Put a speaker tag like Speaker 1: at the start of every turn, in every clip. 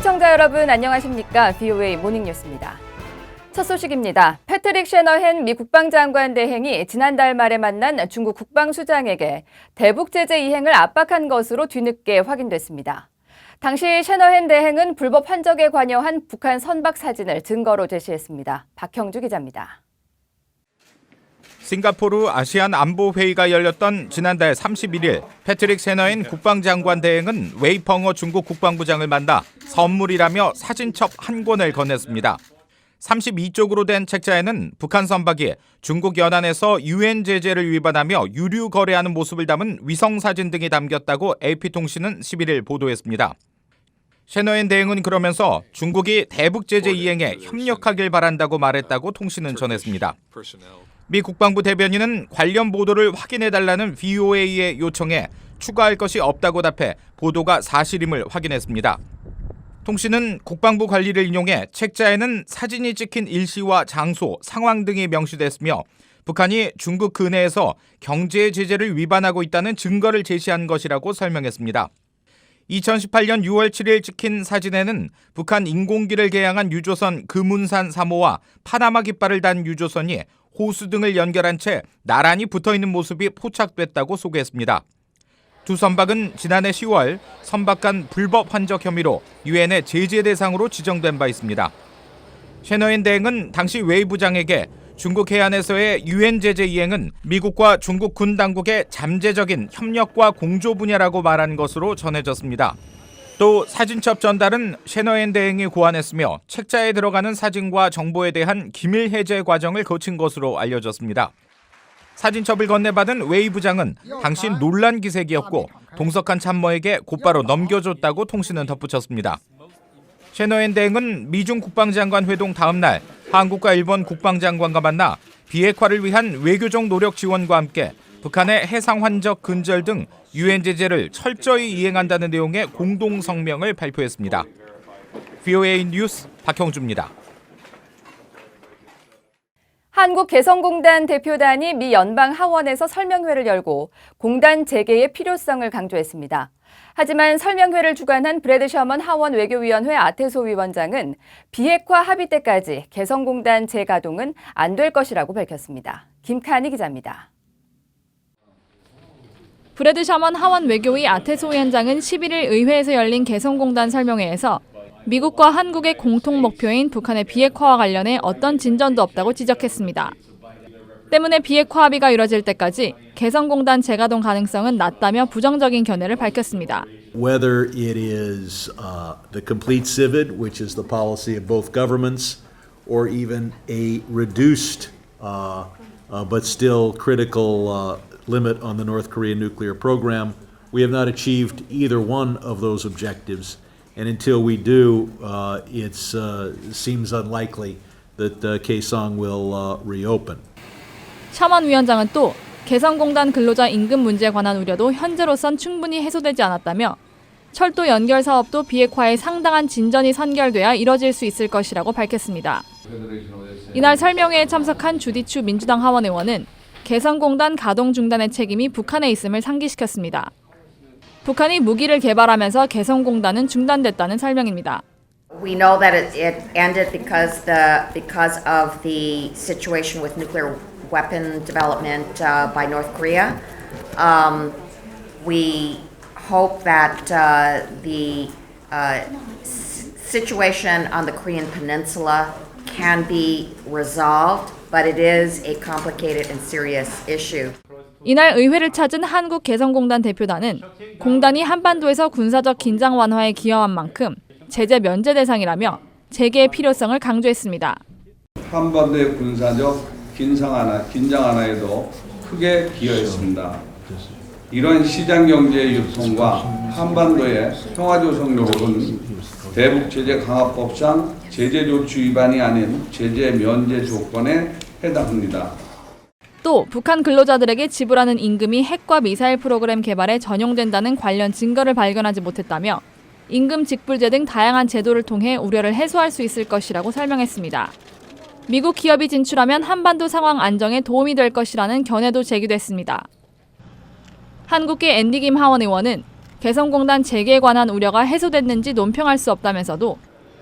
Speaker 1: 시청자 여러분 안녕하십니까? VOA 모닝뉴스입니다. 첫 소식입니다. 패트릭 셰너헨 미 국방장관 대행이 지난달 말에 만난 중국 국방수장에게 대북 제재 이행을 압박한 것으로 뒤늦게 확인됐습니다. 당시 셰너헨 대행은 불법 환적에 관여한 북한 선박 사진을 증거로 제시했습니다. 박형주 기자입니다.
Speaker 2: 싱가포르 아시안 안보회의가 열렸던 지난달 31일 패트릭 셰너헨 국방장관 대행은 웨이펑어 중국 국방부장을 만나 선물이라며 사진첩 한 권을 건넸습니다. 32쪽으로 된 책자에는 북한 선박이 중국 연안에서 유엔 제재를 위반하며 유류 거래하는 모습을 담은 위성사진 등이 담겼다고 AP통신은 11일 보도했습니다. 셰너헨 대행은 그러면서 중국이 대북 제재 이행에 협력하길 바란다고 말했다고 통신은 전했습니다. 미 국방부 대변인은 관련 보도를 확인해달라는 VOA의 요청에 추가할 것이 없다고 답해 보도가 사실임을 확인했습니다. 통신은 국방부 관리를 인용해 책자에는 사진이 찍힌 일시와 장소, 상황 등이 명시됐으며 북한이 중국 근해에서 경제 제재를 위반하고 있다는 증거를 제시한 것이라고 설명했습니다. 2018년 6월 7일 찍힌 사진에는 북한 인공기를 개양한 유조선 금운산 3호와 파나마 깃발을 단 유조선이 호수 등을 연결한 채 나란히 붙어있는 모습이 포착됐다고 소개했습니다. 두 선박은 지난해 10월 선박 간 불법 환적 혐의로 유엔의 제재 대상으로 지정된 바 있습니다. 셰너헨 대행은 당시 웨이 부장에게 중국 해안에서의 유엔 제재 이행은 미국과 중국 군 당국의 잠재적인 협력과 공조 분야라고 말한 것으로 전해졌습니다. 또 사진첩 전달은 셰너헨 대행이 고안했으며 책자에 들어가는 사진과 정보에 대한 기밀 해제 과정을 거친 것으로 알려졌습니다. 사진첩을 건네받은 웨이 부장은 당시 논란 기색이었고 동석한 참모에게 곧바로 넘겨줬다고 통신은 덧붙였습니다. 셰너헨 대행은 미중 국방장관 회동 다음 날 한국과 일본 국방장관과 만나 비핵화를 위한 외교적 노력 지원과 함께 북한의 해상 환적 근절 등 유엔 제재를 철저히 이행한다는 내용의 공동 성명을 발표했습니다. VOA 뉴스 박형주입니다.
Speaker 1: 한국개성공단 대표단이 미 연방 하원에서 설명회를 열고 공단 재개의 필요성을 강조했습니다. 하지만 설명회를 주관한 브래드 셔먼 하원 외교위원회 아테소 위원장은 비핵화 합의 때까지 개성공단 재가동은 안 될 것이라고 밝혔습니다. 김칸희 기자입니다.
Speaker 3: 브래드 셔먼 하원 외교위 아테소 위원장은 11일 의회에서 열린 개성공단 설명회에서 미국과 한국의 공통 목표인 북한의 비핵화와 관련해 어떤 진전도 없다고 지적했습니다. 때문에 비핵화 합의가 이뤄질 때까지 개성공단 재가동 가능성은 낮다며 부정적인 견해를 밝혔습니다.
Speaker 4: Whether it is the complete civet, which is the policy of both governments, or even a reduced but still critical limit on the North Korean nuclear program, we have not achieved either one of those objectives. And until we do, it seems unlikely that Kaesong will reopen.
Speaker 3: 셔먼 위원장은 또 개성공단 근로자 임금 문제에 관한 우려도 현재로선 충분히 해소되지 않았다며 철도 연결 사업도 비핵화에 상당한 진전이 선결돼야 이뤄질 수 있을 것이라고 밝혔습니다. 이날 설명회에 참석한 주디추 민주당 하원 의원은 개성공단 가동 중단의 책임이 북한에 있음을 상기시켰습니다. 북한이 무기를 개발하면서 개성공단은 중단됐다는 설명입니다.
Speaker 5: We know that it ended because of the situation with nuclear weapon development by North Korea. We hope that the situation on the Korean Peninsula can be resolved, but it is a complicated and serious issue.
Speaker 3: 이날 의회를 찾은 한국 개성공단 대표단은 공단이 한반도에서 군사적 긴장 완화에 기여한 만큼 제재 면제 대상이라며 재개의 필요성을 강조했습니다.
Speaker 6: 한반도의 군사적 긴장 완화에도 크게 기여했습니다. 이런 시장 경제의 유통과 한반도의 평화 조성 노력은 대북 제재 강화법상 제재 조치 위반이 아닌 제재 면제 조건에 해당합니다.
Speaker 3: 또 북한 근로자들에게 지불하는 임금이 핵과 미사일 프로그램 개발에 전용된다는 관련 증거를 발견하지 못했다며 임금 직불제 등 다양한 제도를 통해 우려를 해소할 수 있을 것이라고 설명했습니다. 미국 기업이 진출하면 한반도 상황 안정에 도움이 될 것이라는 견해도 제기됐습니다. 한국계 앤디 김 하원 의원은 개성공단 재개에 관한 우려가 해소됐는지 논평할 수 없다면서도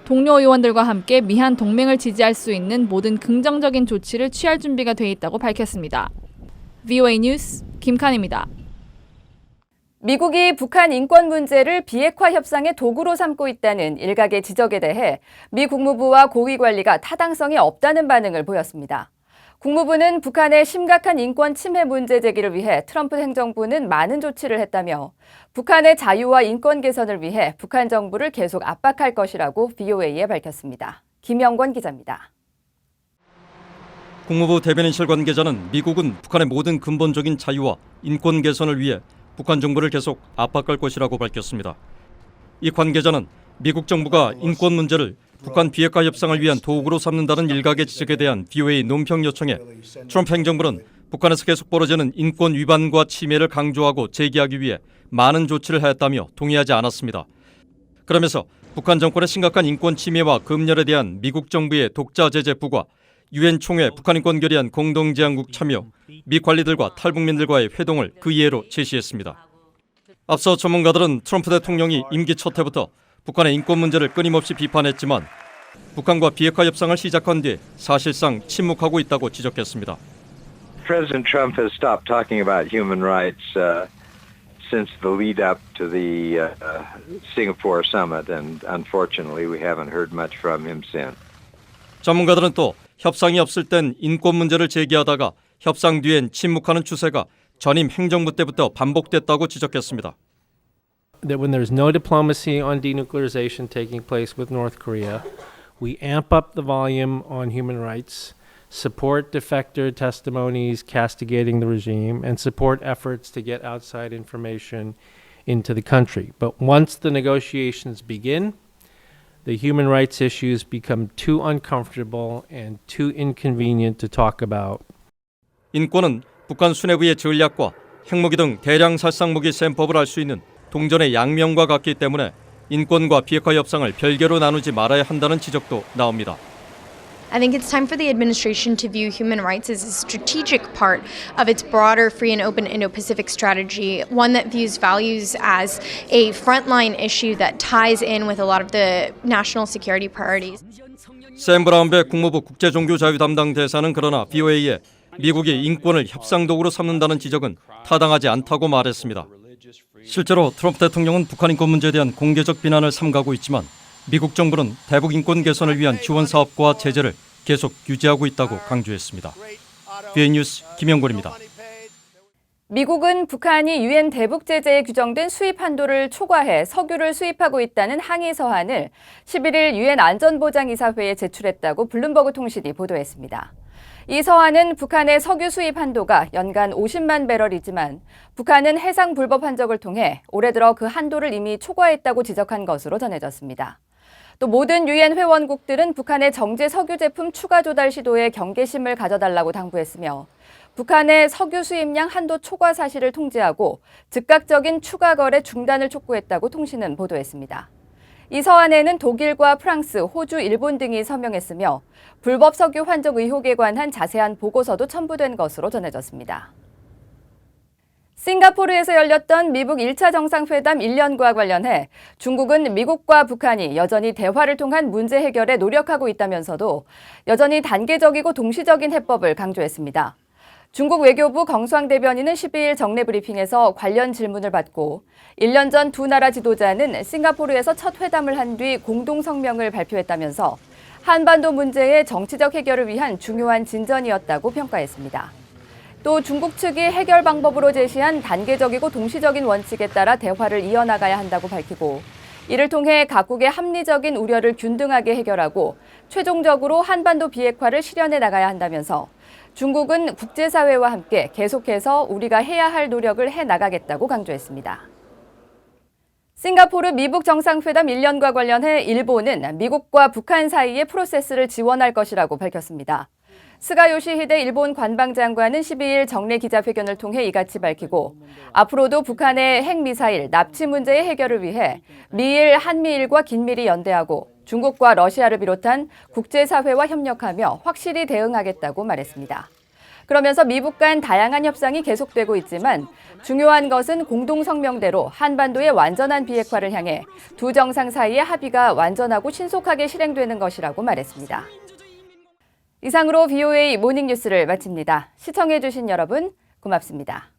Speaker 3: 동료 의원들과 함께 미한 동맹을 지지할 수 있는 모든 긍정적인 조치를 취할 준비가 돼 있다고 밝혔습니다. VOA 뉴스 김칸입니다.
Speaker 1: 미국이 북한 인권 문제를 비핵화 협상의 도구로 삼고 있다는 일각의 지적에 대해 미 국무부와 고위 관리가 타당성이 없다는 반응을 보였습니다. 국무부는 북한의 심각한 인권 침해 문제 제기를 위해 트럼프 행정부는 많은 조치를 했다며 북한의 자유와 인권 개선을 위해 북한 정부를 계속 압박할 것이라고 VOA에 밝혔습니다. 김영권 기자입니다.
Speaker 7: 국무부 대변인실 관계자는 미국은 북한의 모든 근본적인 자유와 인권 개선을 위해 북한 정부를 계속 압박할 것이라고 밝혔습니다. 이 관계자는 미국 정부가 인권 문제를 북한 비핵화 협상을 위한 도구로 삼는다는 일각의 지적에 대한 VOA 논평 요청에 트럼프 행정부는 북한에서 계속 벌어지는 인권 위반과 침해를 강조하고 제기하기 위해 많은 조치를 하였다며 동의하지 않았습니다. 그러면서 북한 정권의 심각한 인권 침해와 검열에 대한 미국 정부의 독자 제재 부과, 유엔 총회 북한인권 결의안 공동제안국 참여, 미 관리들과 탈북민들과의 회동을 그 예로 제시했습니다. 앞서 전문가들은 트럼프 대통령이 임기 첫 해부터 북한의 인권 문제를 끊임없이 비판했지만 북한과 비핵화 협상을 시작한 뒤 사실상 침묵하고 있다고 지적했습니다.
Speaker 8: President Trump has stopped talking about human rights since the lead up to the Singapore summit, and unfortunately we haven't heard much from him since.
Speaker 7: 전문가들은 또 협상이 없을 땐 인권 문제를 제기하다가 협상 뒤엔 침묵하는 추세가 전임 행정부 때부터 반복됐다고 지적했습니다.
Speaker 9: That when there's no diplomacy on denuclearization taking place with North Korea, we amp up the volume on human rights, support defector testimonies castigating the regime, and support efforts to get outside information into the country. But once the negotiations begin, the human rights issues become too uncomfortable and too inconvenient to talk about.
Speaker 7: 인권은 북한 수뇌부의 전략과 핵무기 등 대량 살상무기 셈법을 할 수 있는 동전의 양면과 같기 때문에 인권과 비핵화 협상을 별개로 나누지 말아야 한다는 지적도 나옵니다.
Speaker 10: I think it's time for the administration to view human rights as a strategic part of its broader free and open Indo-Pacific strategy, one that views values as a frontline issue that ties in with a lot of the national security priorities.
Speaker 7: 샘 브라운베 국무부 국제종교자유 담당 대사는 그러나 VOA에 미국이 인권을 협상 도구로 삼는다는 지적은 타당하지 않다고 말했습니다. 실제로 트럼프 대통령은 북한 인권 문제에 대한 공개적 비난을 삼가고 있지만 미국 정부는 대북 인권 개선을 위한 지원 사업과 제재를 계속 유지하고 있다고 강조했습니다. VOA 뉴스 김영권입니다.
Speaker 1: 미국은 북한이 유엔 대북 제재에 규정된 수입 한도를 초과해 석유를 수입하고 있다는 항의 서한을 11일 유엔 안전보장이사회에 제출했다고 블룸버그 통신이 보도했습니다. 이 서한은 북한의 석유 수입 한도가 연간 50만 배럴이지만 북한은 해상 불법 환적을 통해 올해 들어 그 한도를 이미 초과했다고 지적한 것으로 전해졌습니다. 또 모든 유엔 회원국들은 북한의 정제 석유 제품 추가 조달 시도에 경계심을 가져달라고 당부했으며 북한의 석유 수입량 한도 초과 사실을 통지하고 즉각적인 추가 거래 중단을 촉구했다고 통신은 보도했습니다. 이 서한에는 독일과 프랑스, 호주, 일본 등이 서명했으며 불법 석유 환적 의혹에 관한 자세한 보고서도 첨부된 것으로 전해졌습니다. 싱가포르에서 열렸던 미국 1차 정상회담 1년과 관련해 중국은 미국과 북한이 여전히 대화를 통한 문제 해결에 노력하고 있다면서도 여전히 단계적이고 동시적인 해법을 강조했습니다. 중국 외교부 경수왕 대변인은 12일 정례 브리핑에서 관련 질문을 받고 1년 전 두 나라 지도자는 싱가포르에서 첫 회담을 한 뒤 공동 성명을 발표했다면서 한반도 문제의 정치적 해결을 위한 중요한 진전이었다고 평가했습니다. 또 중국 측이 해결 방법으로 제시한 단계적이고 동시적인 원칙에 따라 대화를 이어나가야 한다고 밝히고 이를 통해 각국의 합리적인 우려를 균등하게 해결하고 최종적으로 한반도 비핵화를 실현해 나가야 한다면서 중국은 국제사회와 함께 계속해서 우리가 해야 할 노력을 해나가겠다고 강조했습니다. 싱가포르 미북 정상회담 1년과 관련해 일본은 미국과 북한 사이의 프로세스를 지원할 것이라고 밝혔습니다. 스가 요시히데 일본 관방장관은 12일 정례 기자회견을 통해 이같이 밝히고 앞으로도 북한의 핵미사일 납치 문제의 해결을 위해 미일, 한미일과 긴밀히 연대하고 중국과 러시아를 비롯한 국제사회와 협력하며 확실히 대응하겠다고 말했습니다. 그러면서 미북 간 다양한 협상이 계속되고 있지만 중요한 것은 공동성명대로 한반도의 완전한 비핵화를 향해 두 정상 사이의 합의가 완전하고 신속하게 실행되는 것이라고 말했습니다. 이상으로 VOA 모닝뉴스를 마칩니다. 시청해주신 여러분 고맙습니다.